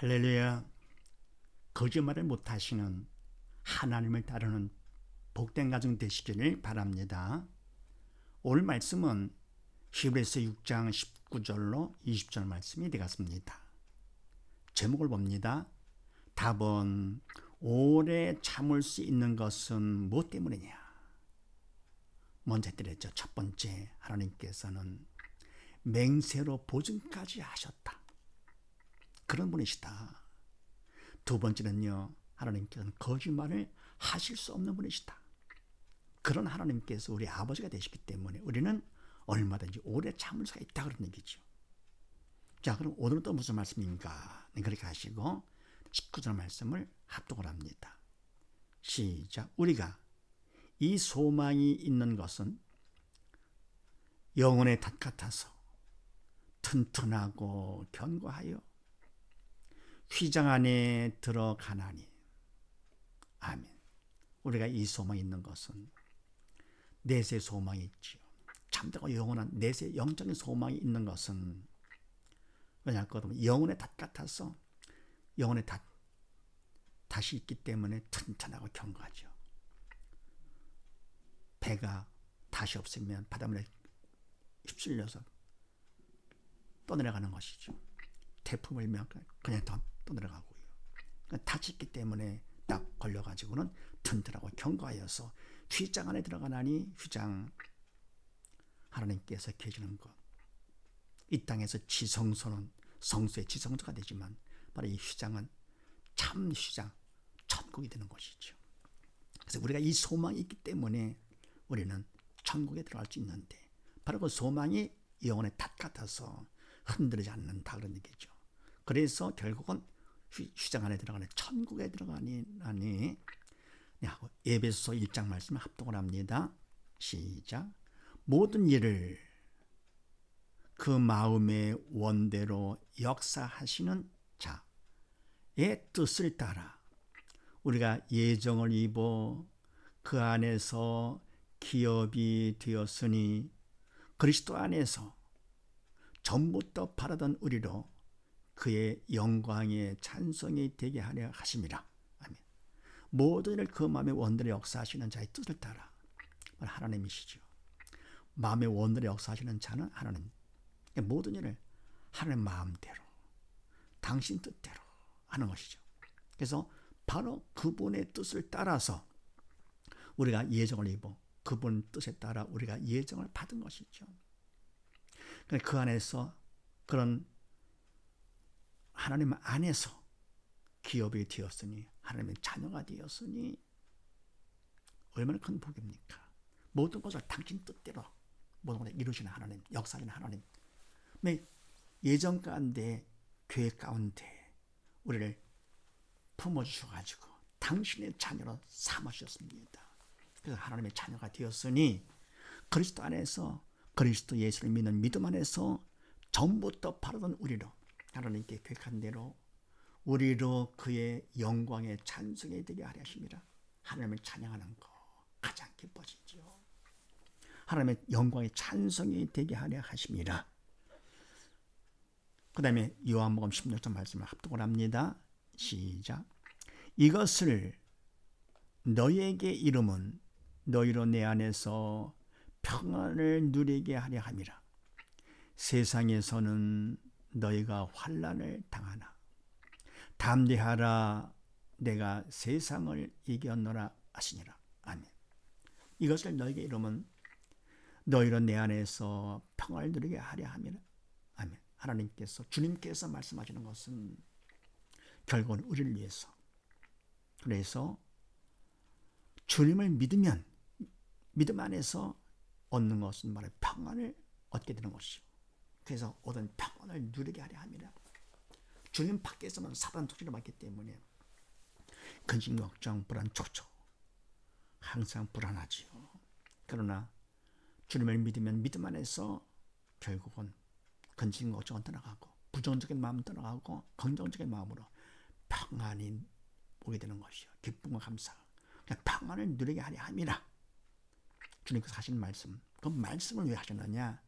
할렐루야. 거짓말을 못하시는 하나님을 따르는 복된 가정 되시기를 바랍니다. 오늘 말씀은 히브리서 6장 19절로 20절 말씀이 되겠습니다. 제목을 봅니다. 답은 오래 참을 수 있는 것은 무엇 때문이냐? 먼저 드렸죠. 첫 번째, 하나님께서는 맹세로 보증까지 하셨다. 그런 분이시다. 두 번째는요, 하나님께서는 거짓말을 하실 수 없는 분이시다. 그런 하나님께서 우리 아버지가 되시기 때문에 우리는 얼마든지 오래 참을 수가 있다, 그런 얘기죠. 자, 그럼 오늘은 또 무슨 말씀인가? 그렇게 하시고 19절 말씀을 합독을 합니다. 시작. 우리가 이 소망이 있는 것은 영혼의 닷 같아서 튼튼하고 견고하여 휘장 안에 들어가나니. 아멘. 우리가 이 소망이 있는 것은 내세 소망이 있지요. 참되고 영원한 내세 영적인 소망이 있는 것은 왜냐하면 영혼의 닷 같아서 영혼의 닷이 있기 때문에 튼튼하고 견고하죠. 배가 닷이 없으면 바닷물에 휩쓸려서 떠내려가는 것이죠. 태풍 불면 그냥 떠내려가고요. 닷이 있기 때문에 딱 걸려가지고는 튼튼하고 견고하여서 휘장 안에 들어가나니. 휘장, 하나님께서 계시는 것. 이 땅에서 지성소는 성소의 지성소가 되지만 바로 이 휘장은 참 휘장, 천국이 되는 것이죠. 그래서 우리가 이 소망이 있기 때문에 우리는 천국에 들어갈 수 있는데, 바로 그 소망이 영혼의 닷 같아서 흔들리지 않는다, 그런 얘기죠. 그래서 결국은 휘장 안에 들어가는 천국에 들어가니. 에베소서 1장 말씀을 합독을 합니다. 시작. 모든 일을 그 마음의 원대로 역사하시는 자의 뜻을 따라 우리가 예정을 입어 그 안에서 기업이 되었으니 그리스도 안에서 전부터 바라던 우리로 그의 영광의 찬송이 되게 하려 하심이라. 아멘. 모든 일을 그 마음의 원대로 역사하시는 자의 뜻을 따라. 하나님이시죠. 마음의 원대로 역사하시는 자는 하나님. 모든 일을 하나님 마음대로, 당신 뜻대로 하는 것이죠. 그래서 바로 그분의 뜻을 따라서 우리가 예정을 입어 그분 뜻에 따라 우리가 예정을 받은 것이죠. 그 안에서 그런 하나님 안에서 기업이 되었으니, 하나님의 자녀가 되었으니 얼마나 큰 복입니까? 모든 것을 당신 뜻대로 모든 것을 이루시는 하나님, 역사하시는 하나님. 예정 가운데, 계획 가운데 우리를 품어주셔가지고 당신의 자녀로 삼으셨습니다. 그래서 하나님의 자녀가 되었으니 그리스도 안에서, 그리스도 예수를 믿는 믿음 안에서 전부터 바라던 우리로, 하나님께 계획한 대로 우리로 그의 영광의 찬송이 되게 하려 하심이라. 하나님을 찬양하는 거 가장 기뻐지죠. 하나님의 영광의 찬송이 되게 하려 하심이라. 그 다음에 요한복음 16장 말씀을 합독을 합니다. 시작. 이것을 너희에게 이름은 너희로 내 안에서 평안을 누리게 하려 함이라. 세상에서는 너희가 환난을 당하나 담대하라, 내가 세상을 이겼노라 하시니라. 아멘. 이것을 너희에게 이름은 너희로 내 안에서 평안을 누리게 하려 함이라. 아멘. 하나님께서, 주님께서 말씀하시는 것은 결국은 우리를 위해서. 그래서 주님을 믿으면 믿음 안에서 얻는 것은 바로 평안을 얻게 되는 것이죠. 그래서 얻은 평안을 누리게 하려 함이라. 주님 밖에서는 사단 독주를 받기 때문에 근심, 걱정, 불안, 촉촉 항상 불안하지요. 그러나 주님을 믿으면 믿음 안에서 결국은 근심, 걱정은 떠나가고 부정적인 마음 떠나가고 긍정적인 마음으로 평안이 오게 되는 것이요. 기쁨과 감사, 평안을 누리게 하려 함이라. 주님께서 하신 말씀, 그 말씀을 왜 하셨느냐?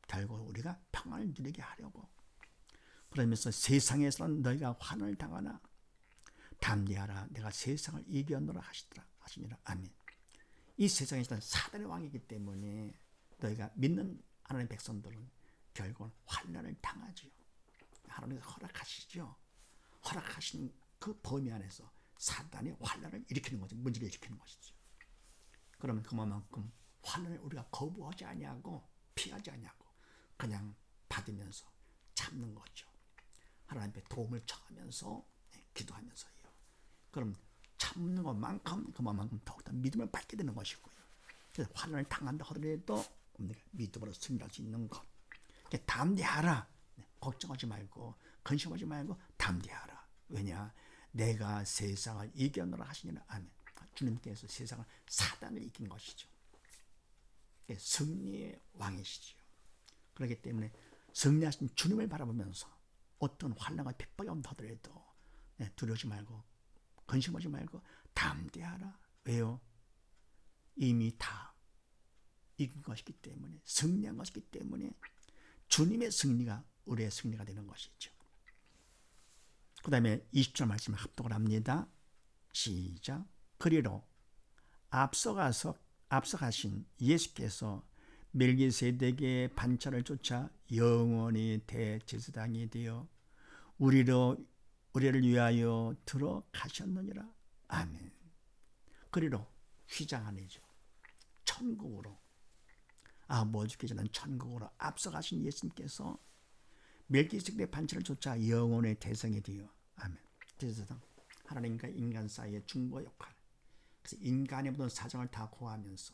결국 우리가 평안을 누리게 하려고. 그러면서 세상에서는 너희가 환난을 당하나 담대하라 내가 세상을 이겼노라 하시니라. 아멘. 이 세상에서는 사단의 왕이기 때문에 너희가 믿는 하나님의 백성들은 결국은 환난을 당하지요. 하나님께서 허락하시죠. 허락하신 그 범위 안에서 사단이 환난을 일으키는 거죠. 문제를 일으키는 것이죠. 그러면 그만큼 환난을 우리가 거부하지 아니하고 피하지 아니하고 그냥 받으면서 참는 거죠. 하나님께 도움을 청하면서 기도하면서요. 그럼 참는 것만큼 그만큼 더욱더 믿음을 받게 되는 것이고요. 그래서 환난을 당한다 하더라도 우리가 믿음으로 승리할 수 있는 것. 담대하라. 걱정하지 말고 근심하지 말고 담대하라. 왜냐? 내가 세상을 이겨노라 하시니라. 아멘. 주님께서 세상을 사단을 이긴 것이죠. 승리의 왕이시지요. 그렇기 때문에 승리하신 주님을 바라보면서 어떤 환난과 핍박이 온다 하더라도 두려워하지 말고 근심하지 말고 담대하라. 왜요? 이미 다 이긴 것이기 때문에 승리한 것이기 때문에 주님의 승리가 우리의 승리가 되는 것이죠. 그 다음에 20절 말씀을 합독을 합니다. 시작. 그리로 앞서가신 예수께서 멜기세덱의 반차를 쫓아 영원히 대제사장이 되어 우리를 위하여 들어가셨느니라. 아멘. 그리로 휘장 안이죠. 천국으로 아버지께 전한 천국으로 앞서가신 예수님께서 멜기세덱의 반차를 쫓아 영원의 대성이 되어 아멘. 대제사장 하나님과 인간 사이의 중보 역할. 그래서 인간의 모든 사정을 다 고하면서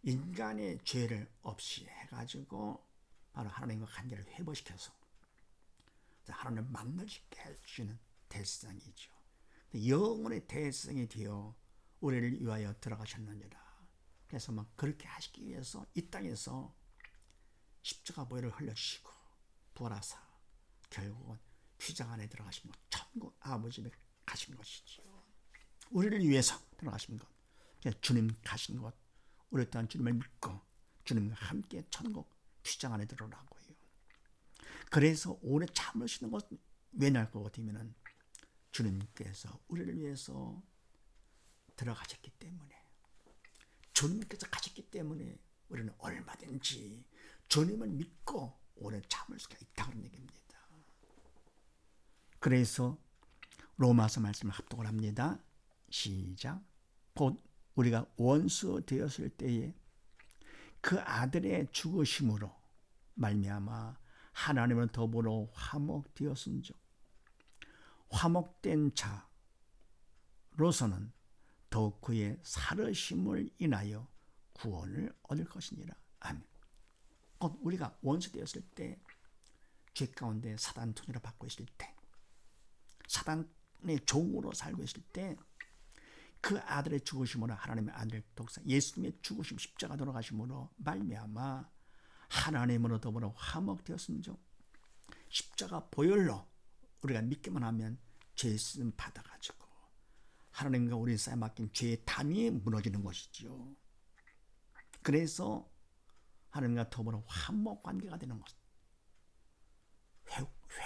인간의 죄를 없이 해가지고 바로 하나님과 관계를 회복시켜서 하나님을 만날 수 있게 해주시는 대제사장이죠. 영원의 대제사장이 되어 우리를 위하여 들어가셨느니라. 그래서 그렇게 하시기 위해서 이 땅에서 십자가 보혈을 흘려주시고 부활하사 결국은 휘장 안에 들어가신 것, 천국 아버지 집에 가신 것이지요. 우리를 위해서 들어가신 것, 주님 가신 것, 우리 또한 주님을 믿고 주님과 함께 천국 휘장 안에 들어오라고요. 그래서 오래 참을 수 있는 것은 왜냐할 것 같으면 주님께서 우리를 위해서 들어가셨기 때문에, 주님께서 가셨기 때문에 우리는 얼마든지 주님을 믿고 오래 참을 수가 있다는 얘기입니다. 그래서 로마서 말씀을 합독을 합니다. 시작. 곧 우리가 원수 되었을 때에 그 아들의 죽으심으로 말미암아 하나님을 더불어 화목되었은즉 화목된 자로서는 더욱 그의 살으심을 인하여 구원을 얻을 것이니라. 아멘. 곧 우리가 원수 되었을 때, 죄 가운데 사단 통치를 받고 있을 때, 사단의 종으로 살고 있을 때, 그 아들의 죽으심으로 하나님의 아들 독사 예수님의 죽으심 십자가 돌아가심으로 말미암아 하나님으로 더불어 화목되었은즉 십자가 보혈로 우리가 믿기만 하면 죄 쓰임 받아가지고 하나님과 우리 사이에 맡긴 죄의 담이 무너지는 것이지요. 그래서 하나님과 더불어 화목 관계가 되는 것,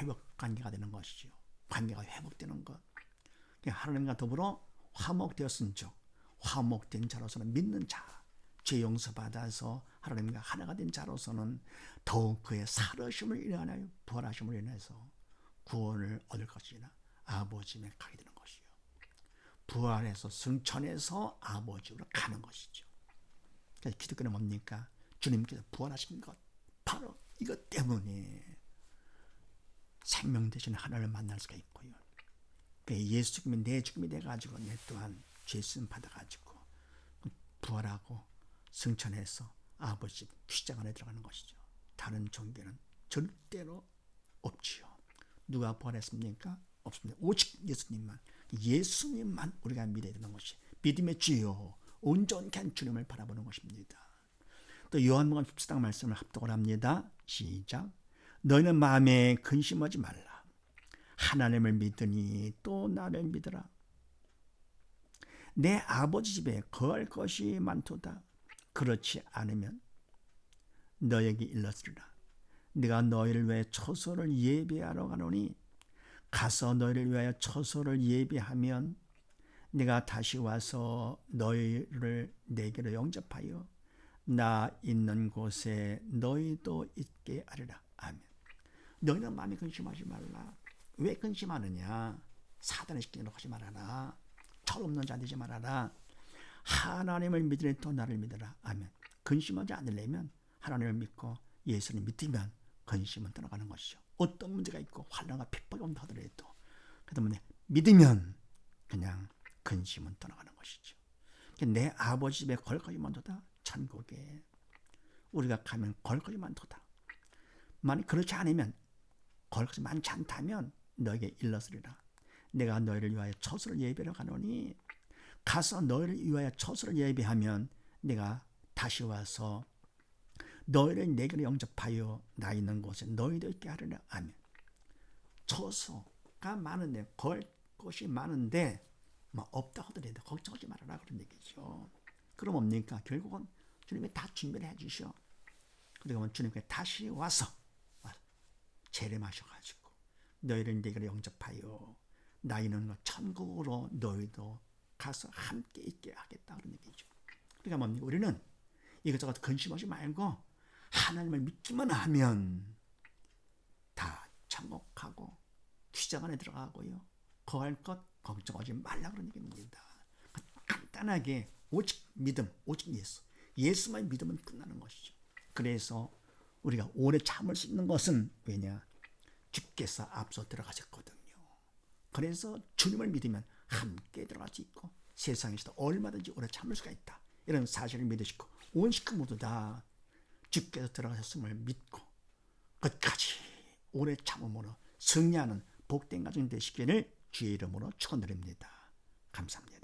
회복 관계가 되는 것이지요. 관계가 회복되는 것. 하나님과 더불어 화목되었은즉 화목된 자로서는 믿는 자, 죄 용서받아서 하나님과 하나가 된 자로서는 더욱 그의 살으심을 인하여 부활하심을 인해서 구원을 얻을 것이나 아버지에 가게 되는 것이요. 부활해서 승천해서 아버지로 가는 것이죠. 그래서 기독교는 뭡니까? 주님께서 부활하신 것, 바로 이것 때문에 생명 되신 하나님을 만날 수가 있고요. 예수 죽음이 내 죽음이 돼가지고 내 또한 죄쓰임 받아가지고 부활하고 승천해서 아버지 휘장 안에 들어가는 것이죠. 다른 종교는 절대로 없지요. 누가 부활했습니까? 없습니다. 오직 예수님만 우리가 믿어야 되는 것이 믿음의 주요 온전케 한 주님을 바라보는 것입니다. 또 요한복음 14장 말씀을 합독을 합니다. 시작. 너희는 마음에 근심하지 말라. 하나님을 믿으니 또 나를 믿으라. 내 아버지 집에 거할 것이 많도다. 그렇지 않으면 너에게 일렀으리라. 내가 너희를 위하여 처소를 예비하러 가노니 가서 너희를 위하여 처소를 예비하면 내가 다시 와서 너희를 내게로 영접하여 나 있는 곳에 너희도 있게 하리라. 아멘. 너희는 마음에 근심하지 말라. 왜 근심하느냐? 사단의 시키는 대로 하지 말아라. 철없는 자 되지 말아라. 하나님을 믿으니 또 나를 믿어라. 아멘. 근심하지 않으려면 하나님을 믿고 예수를 믿으면 근심은 떠나가는 것이죠. 어떤 문제가 있고 환난과 핍박이 온다 하더라도 그 때문에 믿으면 그냥 근심은 떠나가는 것이죠. 내 아버지 집에 거기까지 만도다. 천국에 우리가 가면 거기까지 만도다. 만약 그렇지 않으면 거기까지 많지 않다면 너에게 일러스리라. 내가 너희를 위하여 처소를 예비하러 가노니 가서 너희를 위하여 처소를 예비하면 내가 다시 와서 너희를 내게로 영접하여 나 있는 곳에 너희도 있게 하리라. 아멘. 처소가 많은데 걸 곳이 많은데 뭐 없다 하더라도 걱정하지 말아라 그런 얘기죠. 그럼 뭡니까? 결국은 주님이 다 준비를 해주셔. 그러면 주님께 다시 와서 재림하셔가지고 너희를 내게로 영접하여 나 있는 것 천국으로 너희도 가서 함께 있게 하겠다 그런 얘기죠. 그러니까 뭡니까? 우리는 이것저것 근심하지 말고 하나님을 믿기만 하면 다 천국하고 귀장 안에 들어가고요. 거할 것 걱정하지 말라 그런 얘기입니다. 간단하게 오직 믿음, 오직 예수. 예수만 믿으면 끝나는 것이죠. 그래서 우리가 오래 참을 수 있는 것은 왜냐? 주께서 앞서 들어가셨거든요. 그래서 주님을 믿으면 함께 들어갈 수 있고 세상에서도 얼마든지 오래 참을 수가 있다. 이런 사실을 믿으시고 온 식구 모두 다 주께서 들어가셨음을 믿고 끝까지 오래 참음으로 승리하는 복된 가정 되시기를 주의 이름으로 축원드립니다. 감사합니다.